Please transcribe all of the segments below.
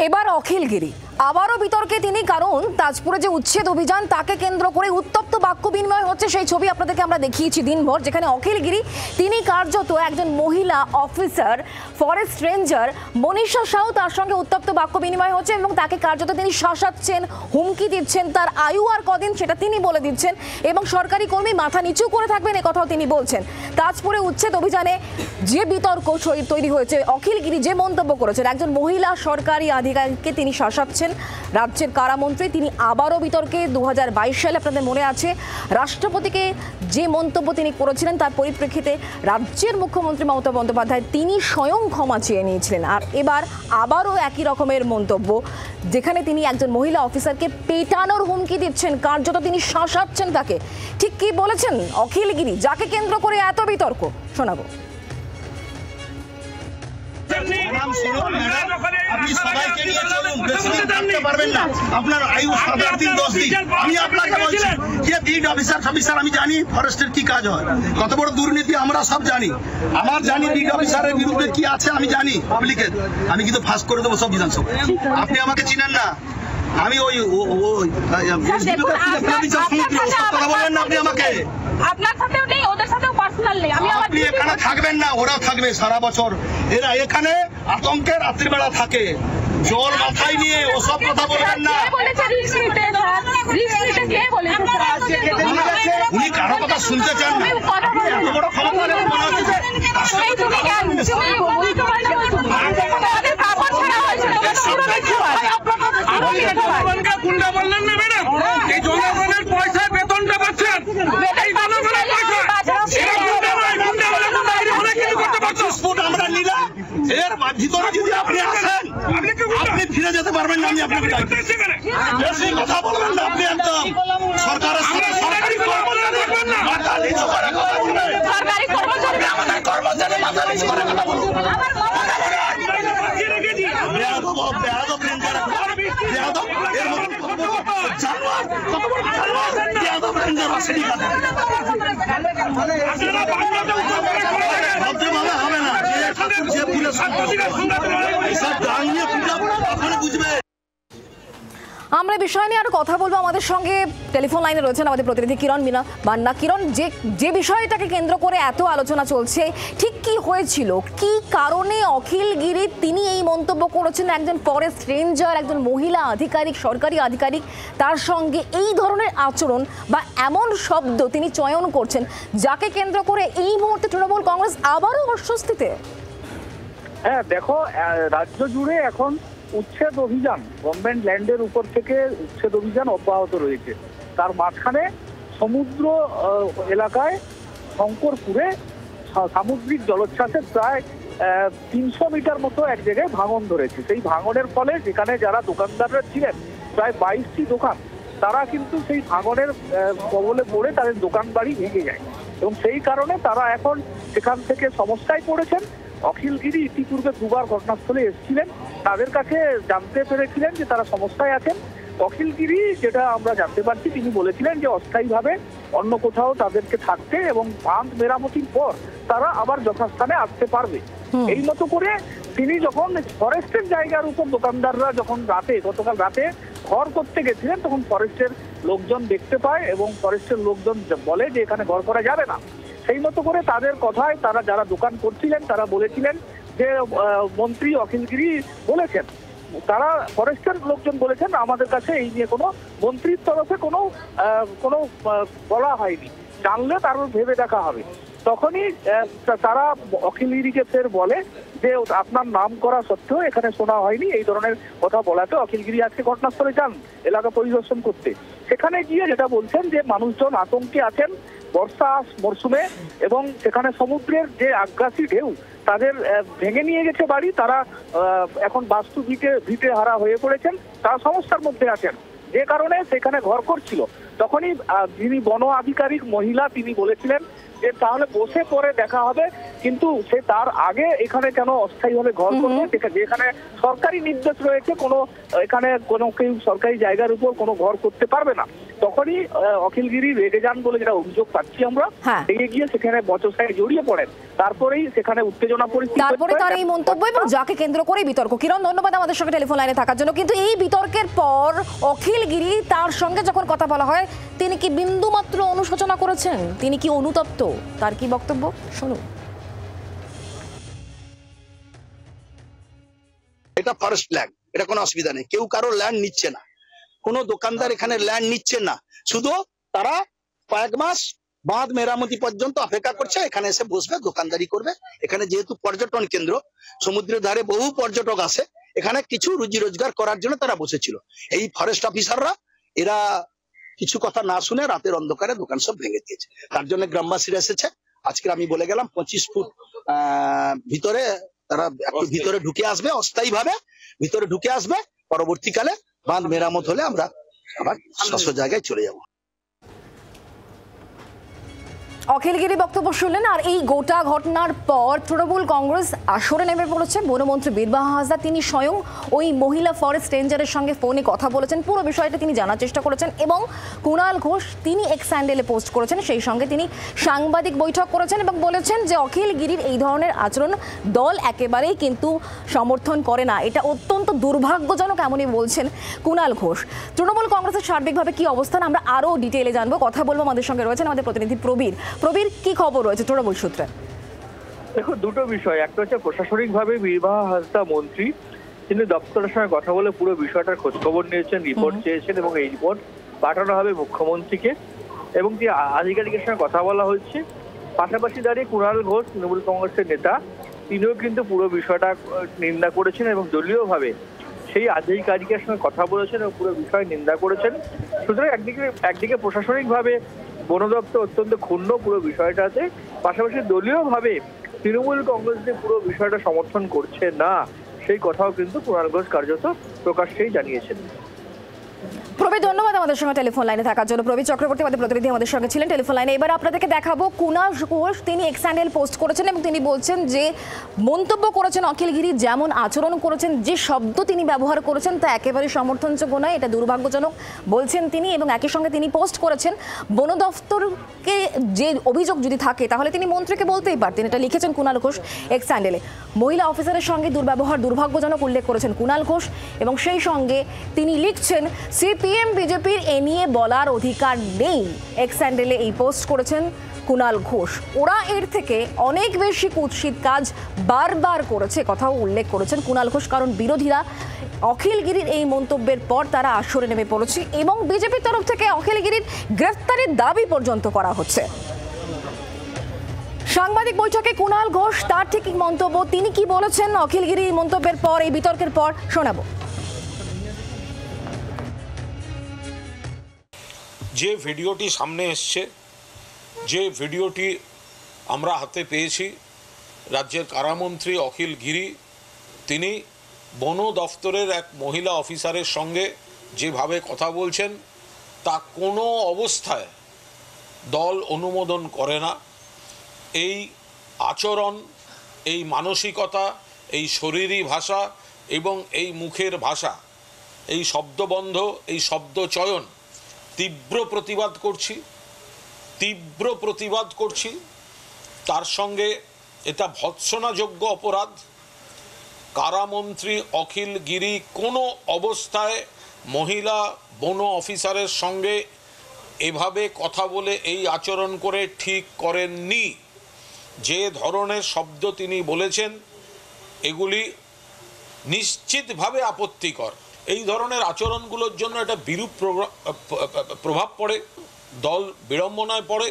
এবার অখিলগিরি আবারও বিতর্কে তিনি, কারণ তাজপুরে যে উচ্ছেদ অভিযান তাকে কেন্দ্র করে উত্তপ্ত বাক্য বিনিময় হচ্ছে। সেই ছবি আপনাদেরকে আমরা দেখিয়েছি দিনভর, যেখানে অখিলগিরি তিনি কার্যত একজন মহিলা officer forest ranger Manisha Sau, তার সঙ্গে উত্তপ্ত বাক্য বিনিময় হচ্ছে এবং তাকে কার্যত তিনি শাসাচ্ছেন, হুমকি দিচ্ছেন, তার আয়ু আর কদিন সেটা তিনি বলে দিচ্ছেন এবং সরকারি কর্মী মাথা নিচু করে থাকবেন এ কথাও তিনি বলছেন। তাজপুরে উচ্ছেদ অভিযানে যে বিতর্ক তৈরি হয়েছে, অখিলগিরি যে মন্তব্য করেছেন, একজন মহিলা সরকারি আধিকারিককে তিনি শাসাচ্ছেন, রাজ্যের কারামন্ত্রী তিনি আবারও বিতর্কে। 2022 সালে আপনাদের মনে আছে রাষ্ট্রপতিকে যে মন্তব্য তিনি করেছিলেন, তার পরিপ্রেক্ষিতে রাজ্যের মুখ্যমন্ত্রী মমতা বন্দ্যোপাধ্যায় তিনি স্বয়ং ক্ষমা চেয়ে নিয়েছিলেন। আর এবার আবারও একই রকমের মন্তব্য, যেখানে তিনি একজন মহিলা অফিসারকে পেটানোর হুমকি দিচ্ছেন, কার্যত তিনি শাসাচ্ছেন তাকে। ঠিক কি বলেছেন অখিলগিরি, যাকে কেন্দ্র করে এত বিতর্ক? শোনাবো। আপনি সবাইকে নিয়ে চলুন, বেশি দিন থাকতে পারবেন না, আপনার আয়ু 7-8 দিন 10 দিন। আমি আপনাকে বলছি যে বিট অফিসার আমি জানি ফরেস্টের কি কাজ হয়, কত বড় দুর্নীতি আমরা সব জানি। আমার জানি বিট অফিসারের বিরুদ্ধে কি আছে আমি জানি পাবলিকের, আমি কিন্তু ফাঁস করে দেবো সব বিধানসভা। আপনি আমাকে চিনেন না, আমি ওই কথা বলেন না আপনি আমাকে। আপনার সাথেও নেই, ওদের সাথেও পার্সোনাল নেই। আপনি এখানে থাকবেন না, ওরা থাকবে সারা বছর। এরা এখানে আতঙ্কে রাত্রিবেলা থাকে, জল মাথায় নিয়ে ওসব কথা বলবেন না। উনি কারো কথা শুনতে চান না, এত বড় ক্ষমতা মনে হচ্ছে। গুন্ডা বললেন না ম্যাডাম, এই জনগণের পয়সায় বেতনটা পাচ্ছেন, এই জনগণের আমরা নিলাম, এর ভিতরে যদি আপনি আসেন আপনি ফিরে যেতে পারবেন না। আমি আপনাকে বেশি কথা বলবেন না, আপনি একদম সরকারের সরকারি কর্মচারী মাথা নিচু করে কথা বলবেন, আমাদের কর্মচারী মাথা নিচু করে কথা বলুন। আমরা বিষয় নিয়ে আরো কথা বলবো। আমাদের সঙ্গে টেলিফোন লাইনে রয়েছেন আমাদের প্রতিনিধি কিরণ মান্না। কিরণ, যে বিষয়টাকে কেন্দ্র করে এত আলোচনা চলছে, ঠিক কি হয়েছিল, কি কারণে অখিলগিরি তিনি এই মন্তব্য করেছেন? একজন ফরেস্ট রেঞ্জার, একজন মহিলা আধিকারিক, সরকারি আধিকারিক, তার সঙ্গে এই ধরনের আচরণ বা এমন শব্দ তিনি চয়ন করছেন, যাকে কেন্দ্র করে এই মুহূর্তে তৃণমূল কংগ্রেস আবারও অস্বস্তিতে। হ্যাঁ দেখো, রাজ্য জুড়ে এখন উচ্ছেদ অভিযান, গভর্নমেন্ট ল্যান্ডের উপর থেকে উচ্ছেদ অভিযান অব্যাহত রয়েছে। তার মাঝখানে সমুদ্র এলাকায় শঙ্করপুরে সামুদ্রিক জলোচ্ছ্বাসে প্রায় 300 মিটার মতো এক জায়গায় ভাঙন ধরেছে। সেই ভাঙনের ফলে যেখানে যারা দোকানদাররা ছিলেন, প্রায় 22টি দোকান, তারা কিন্তু সেই ভাঙনের কবলে পড়ে তাদের দোকান বাড়ি ভেঙে যায় এবং সেই কারণে তারা এখন সেখান থেকে সমস্যায় পড়েছেন। অখিলগিরি ইতিপূর্বে দুবার ঘটনাস্থলে এসেছিলেন, তাদের কাছে জানতে পেরেছিলেন যে তারা সমস্যায় আছেন। অখিলগিরি যেটা আমরা জানতে পারছি, তিনি বলেছিলেন যে অস্থায়ীভাবে অন্য কোথাও তাদেরকে থাকতে এবং বাঁধ মেরামতির পর তারা আবার যথাস্থানে আসতে পারবে। এই মতো করে তিনি যখন ফরেস্টের জায়গার উপর দোকানদাররা যখন গতকাল রাতে ঘর করতে গেছিলেন, তখন ফরেস্টের লোকজন দেখতে পায় এবং ফরেস্টের লোকজন বলে যে এখানে ঘর করা যাবে না। সেই মতো করে তাদের কথায় তারা যারা দোকান করছিলেন তারা বলেছিলেন যে মন্ত্রী অখিলগিরি বলেছেন, তারা ফরেস্টের লোকজন বলেছেন আমাদের কাছে এই নিয়ে কোনো মন্ত্রীর তরফে কোনো বলা হয়নি, জানলে তারও ভেবে দেখা হবে। তখনই তারা অখিলগিরিকে ফের বলে যে আপনার নাম করা সত্ত্বেও এখানে শোনা হয়নি, এই ধরনের কথা বলাতে অখিলগিরি আজকে ঘটনাস্থলে যান এলাকা পরিদর্শন করতে। সেখানে গিয়ে যেটা বলছেন যে মানুষজন আতঙ্কে আছেন বর্ষা মরশুমে এবং সেখানে সমুদ্রের যে আগ্রাসী ঢেউ তাদের ভেঙে নিয়ে গেছে বাড়ি, তারা এখন বাস্তু ভিটে হারা হয়ে পড়েছেন, তারা সমস্যার মধ্যে আছেন, যে কারণে সেখানে ঘর করছিল। তখনই যিনি বন আধিকারিক মহিলা তিনি বলেছিলেন যে তাহলে বসে পরে দেখা হবে, কিন্তু সে তার আগে এখানে কেন অস্থায়ীভাবে ঘর করবে, যেখানে সরকারি নির্দেশ রয়েছে এখানে কোনো কেউ সরকারি জায়গার উপর কোনো ঘর করতে পারবে না। তখনই অখিলগিরি রেগে যান বলে যেটা অভিযোগ পাচ্ছি আমরা। হ্যাঁ। রেগে গিয়ে সেখানে বচসায় জড়িয়ে পড়েন, তারপরেই সেখানে উত্তেজনা পরিস্থিতি। তারপরে তার এই মন্তব্য এবং যাকে কেন্দ্র করে বিতর্ক। কিরণ, ধন্যবাদ আমাদের সঙ্গে টেলিফোন লাইনে থাকার জন্য। কিন্তু এই বিতর্কের পর অখিলগিরি তার সঙ্গে যখন কথা বলা হয়, তিনি কি বিন্দুমাত্র অনুশোচনা করেছেন? তিনি কি অনুতপ্ত? তার কি বক্তব্য শুনুন। এটা ফরেস্ট ল্যান্ড, এটা কোনো অসুবিধা নেই, কেউ কারো ল্যান্ড নিচ্ছে না, কোনো দোকানদার এখানে ল্যান্ড নিচ্ছে না, শুধু তারা কয়েক মাস বাঁধ মেরামতি পর্যন্ত অপেক্ষা করছে, এখানে এসে বসবে, দোকানদারি করবে। এখানে যেহেতু পর্যটন কেন্দ্র, সমুদ্রের ধারে বহু পর্যটক আসে, এখানে কিছু রুজি রোজগার করার জন্য তারা বসেছিল। এই ফরেস্ট অফিসাররা এরা কিছু কথা না শুনে রাতের অন্ধকারে দোকান সব ভেঙে দিয়েছে। তার জন্য গ্রামবাসীরা এসেছে। আজকে আমি বলে গেলাম 25 ফুট ভিতরে তারা একটু ভিতরে ঢুকে আসবে, অস্থায়ী ভাবে ভিতরে ঢুকে আসবে। পরবর্তীকালে বাঁধ মেরামত হলে আমরা আবার স্বচ্ছ জায়গায় চলে যাব। অখিলগিরি বক্তব্য শুনলেন। আর এই গোটা ঘটনার পর তৃণমূল কংগ্রেস আসরে নেমে পড়েছে। বনমন্ত্রী বীরবাহা হাসদা তিনি স্বয়ং ওই মহিলা ফরেস্ট রেঞ্জারের সঙ্গে ফোনে কথা বলেছেন, পুরো বিষয়টা তিনি জানার চেষ্টা করেছেন। এবং কুণাল ঘোষ তিনি এক্স হ্যান্ডেলে পোস্ট করেছেন, সেই সঙ্গে তিনি সাংবাদিক বৈঠক করেছেন এবং বলেছেন যে অখিলগিরির এই ধরনের আচরণ দল একেবারেই কিন্তু সমর্থন করে না, এটা অত্যন্ত দুর্ভাগ্যজনক, এমনই বলছেন কুণাল ঘোষ। তৃণমূল কংগ্রেসের সার্বিকভাবে কি অবস্থান আমরা আরও ডিটেইলে জানবো, কথা বলবো। আমাদের সঙ্গে রয়েছেন আমাদের প্রতিনিধি প্রবীর। প্রবীর, কি খবর রয়েছে তৃণমূল সূত্রে? দেখো, দুটো বিষয়। একটা হচ্ছে প্রশাসনিকভাবে বীরবাহা হাসদা মন্ত্রী, তিনি দপ্তরের সঙ্গে কথা বলে পুরো বিষয়টার খোঁজখবর নিয়েছেন, রিপোর্ট চেয়েছেন এবং এই রিপোর্ট পাঠানো হবে মুখ্যমন্ত্রীকে এবং যে আধিকারিকের সঙ্গে কথা বলা হচ্ছে। পাশাপাশি দাঁড়িয়ে কুণাল ঘোষ, তৃণমূল কংগ্রেসের নেতা, তিনিও কিন্তু পুরো বিষয়টা নিন্দা করেছেন এবং দলীয়ভাবে সেই আধিকারিকের সঙ্গে কথা বলেছেন এবং পুরো বিষয় নিন্দা করেছেন। সুতরাং একদিকে প্রশাসনিকভাবে বন দপ্তর অত্যন্ত ক্ষুণ্ণ পুরো বিষয়টাতে, পাশাপাশি দলীয়ভাবে তৃণমূল কংগ্রেস যে পুরো বিষয়টা সমর্থন করছে না, সেই কথাও কিন্তু কুণাল ঘোষ কার্যত প্রকাশ্যেই জানিয়েছেন। প্রবীর, ধন্যবাদ আমাদের সঙ্গে টেলিফোন লাইনে থাকার জন্য। প্রবীর চক্রবর্তী আমাদের প্রতিনিধি আমাদের সঙ্গে ছিলেন টেলিফোন লাইনে। এবার আপনাদেরকে দেখাবো কুণাল ঘোষ, তিনি এক্স হ্যান্ডেল পোস্ট করেছেন এবং তিনি বলছেন যে মন্তব্য করেছেন অখিলগিরি, যেমন আচরণ করেছেন, যে শব্দ তিনি ব্যবহার করেছেন তা একেবারে সমর্থনযোগ্য নয়, এটা দুর্ভাগ্যজনক বলছেন তিনি। এবং একই সঙ্গে তিনি পোস্ট করেছেন বন দফতরকে যে অভিযোগ যদি থাকে তাহলে তিনি মন্ত্রীকে বলতেই পারতেন, এটা লিখেছেন কুণাল ঘোষ এক্স হ্যান্ডেলে। মহিলা অফিসারের সঙ্গে দুর্ব্যবহার দুর্ভাগ্যজনক উল্লেখ করেছেন কুণাল ঘোষ এবং সেই সঙ্গে তিনি লিখছেন সিপিএম বিজেপির এ নিয়ে বলার অধিকার নেই। এক্স হ্যান্ডেলে এই পোস্ট করেছেন কুণাল ঘোষ। ওরা এর থেকে অনেক বেশি কুৎসিত কাজ বারবার করেছে, কথাও উল্লেখ করেছেন কুণাল ঘোষ। কারণ বিরোধীরা অখিলগিরির এই মন্তব্যের পর তারা আসরে নেমে পড়েছে এবং বিজেপির তরফ থেকে অখিলগিরির গ্রেফতারের দাবি পর্যন্ত করা হচ্ছে। সাংবাদিক বৈঠকে কুণাল ঘোষ তার ঠিক মন্তব্য, তিনি কি বলেছেন অখিলগিরির মন্তব্যের পর, এই বিতর্কের পর শোনাবো। যে ভিডিওটি সামনে এসছে, যে ভিডিওটি আমরা হাতে পেয়েছি, রাজ্যের কারামন্ত্রী অখিলগিরি তিনি বন দফতরের এক মহিলা অফিসারের সঙ্গে যেভাবে কথা বলছেন তা কোনো অবস্থায় দল অনুমোদন করে না। এই আচরণ, এই মানসিকতা, এই শরীরী ভাষা এবং এই মুখের ভাষা, এই শব্দবন্ধ, এই শব্দচয়ন তীব্র প্রতিবাদ করছি। তার সঙ্গে এটা ভৎসনাযোগ্য অপরাধ। কারামন্ত্রী অখিলগিরি কোনো অবস্থায় মহিলা বন অফিসারের সঙ্গে এভাবে কথা বলে এই আচরণ করে ঠিক করেননি। যে ধরনের শব্দ তিনি বলেছেন এগুলি নিশ্চিতভাবে আপত্তিকর। এই ধরনের আচরণগুলোর জন্য একটা বিরূপ প্রভাব পড়ে, দল বিড়ম্বনায় পড়ে।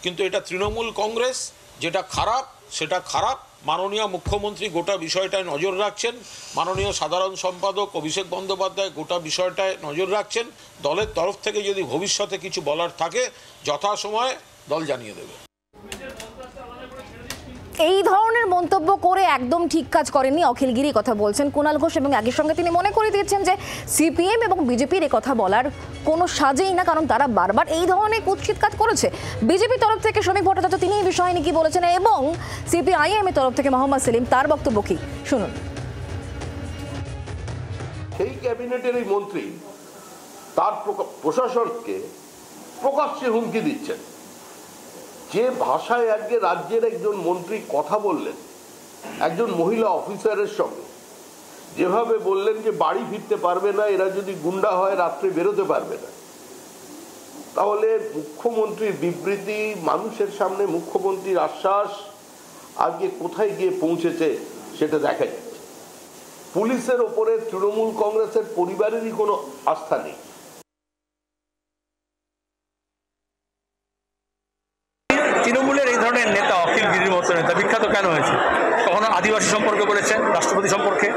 কিন্তু এটা তৃণমূল কংগ্রেস যেটা খারাপ সেটা খারাপ। মাননীয় মুখ্যমন্ত্রী গোটা বিষয়টায় নজর রাখছেন, মাননীয় সাধারণ সম্পাদক অভিষেক বন্দ্যোপাধ্যায় গোটা বিষয়টায় নজর রাখছেন। দলের তরফ থেকে যদি ভবিষ্যতে কিছু বলার থাকে যথাসময়ে দল জানিয়ে দেবে। এই ধরনের মন্তব্য করে একদম ঠিক কাজ করেননি অখিলগিরি, কথা বলছেন কুণাল ঘোষ এবং একই সঙ্গে তিনি মনে করে দিয়েছেন যে সিপিএম এবং বিজেপির এ কথা বলার কোনো সাজেই না, কারণ তারা বারবার এই ধরনের কুৎসিত কাজ করেছে। বিজেপির তরফ থেকে শ্রমিক ভট্টাচার্য তিনি এই বিষয়ে নিয়ে কি বলেছেন এবং সিপিআইএম এর তরফ থেকে মোহাম্মদ সেলিম তার বক্তব্য কি শুনুন। সেই ক্যাবিনেটের এই মন্ত্রী তার প্রশাসনকে প্রকাশ্যে হুমকি দিচ্ছেন। যে ভাষায় আজকে রাজ্যের একজন মন্ত্রী কথা বললেন একজন মহিলা অফিসারের সঙ্গে, যেভাবে বললেন যে বাড়ি ফিরতে পারবে না, এরা যদি গুন্ডা হয় রাত্রে বেরোতে পারবে না, তাহলে মুখ্যমন্ত্রীর বিবৃতি, মানুষের সামনে মুখ্যমন্ত্রীর আশ্বাস আজকে কোথায় গিয়ে পৌঁছেছে সেটা দেখা যাচ্ছে। পুলিশের ওপরে তৃণমূল কংগ্রেসের পরিবারেরই কোনো আস্থা নেই। তৃণমূলের এই ধরনের নেতা, অখিল গিরির মতো নেতা বিখ্যাত কেন হয়েছে? কখনো আদিবাসী সম্পর্কে বলেছেন, রাষ্ট্রপতি সম্পর্কে।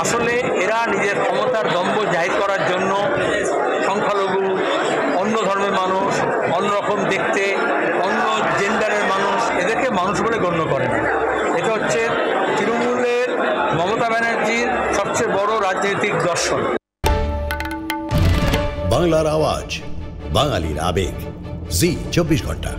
আসলে এরা নিজের ক্ষমতার দম্ভ জাহির করার জন্য সংখ্যালঘু, অন্য ধর্মের মানুষ, অন্যরকম দেখতে, অন্য জেন্ডারের মানুষ, এদেরকে মানুষ বলে গণ্য করে না। এটা হচ্ছে তৃণমূলের মমতা ব্যানার্জির সবচেয়ে বড় রাজনৈতিক দর্শন। বাংলার আওয়াজ, বাঙালির আবেগ, জি 24 ঘন্টা।